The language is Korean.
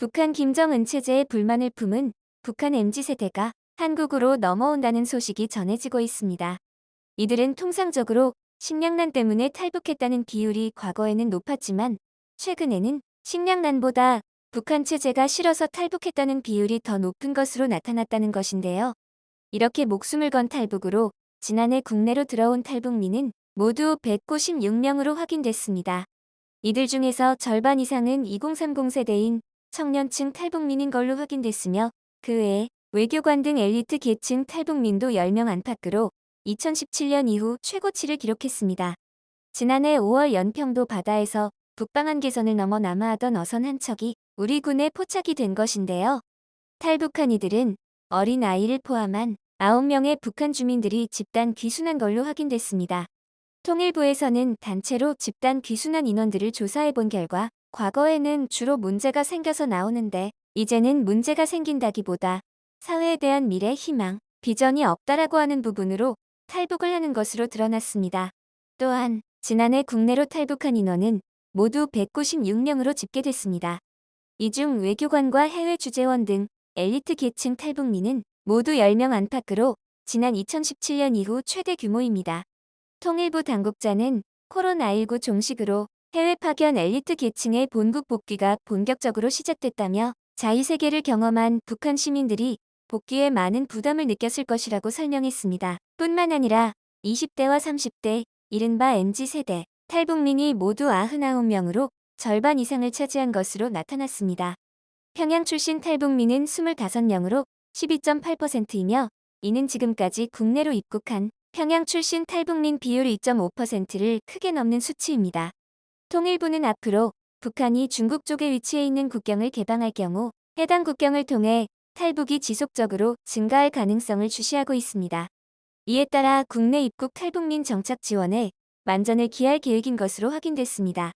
북한 김정은 체제에 불만을 품은 북한 MZ세대가 한국으로 넘어온다는 소식이 전해지고 있습니다. 이들은 통상적으로 식량난 때문에 탈북했다는 비율이 과거에는 높았지만 최근에는 식량난보다 북한 체제가 싫어서 탈북했다는 비율이 더 높은 것으로 나타났다는 것인데요. 이렇게 목숨을 건 탈북으로 지난해 국내로 들어온 탈북민은 모두 196명으로 확인됐습니다. 이들 중에서 절반 이상은 2030 세대인 청년층 탈북민인 걸로 확인됐으며 그 외에 외교관 등 엘리트 계층 탈북민도 10명 안팎으로 2017년 이후 최고치를 기록했습니다. 지난해 5월 연평도 바다에서 북방한 개선을 넘어 남하하던 어선 한 척이 우리 군에 포착이 된 것인데요. 탈북한 이들은 어린 아이를 포함한 9명의 북한 주민들이 집단 귀순한 걸로 확인됐습니다. 통일부에서는 단체로 집단 귀순한 인원들을 조사해 본 결과 과거에는 주로 문제가 생겨서 나오는데 이제는 문제가 생긴다기보다 사회에 대한 미래 희망, 비전이 없다라고 하는 부분으로 탈북을 하는 것으로 드러났습니다. 또한 지난해 국내로 탈북한 인원은 모두 196명으로 집계됐습니다. 이 중 외교관과 해외 주재원 등 엘리트 계층 탈북민은 모두 10명 안팎으로 지난 2017년 이후 최대 규모입니다. 통일부 당국자는 코로나19 종식으로 해외 파견 엘리트 계층의 본국 복귀가 본격적으로 시작됐다며 자유세계를 경험한 북한 시민들이 복귀에 많은 부담을 느꼈을 것이라고 설명했습니다. 뿐만 아니라 20대와 30대, 이른바 MZ세대, 탈북민이 모두 99명으로 절반 이상을 차지한 것으로 나타났습니다. 평양 출신 탈북민은 25명으로 12.8%이며 이는 지금까지 국내로 입국한 평양 출신 탈북민 비율 2.5%를 크게 넘는 수치입니다. 통일부는 앞으로 북한이 중국 쪽에 위치해 있는 국경을 개방할 경우 해당 국경을 통해 탈북이 지속적으로 증가할 가능성을 주시하고 있습니다. 이에 따라 국내 입국 탈북민 정착 지원에 만전을 기할 계획인 것으로 확인됐습니다.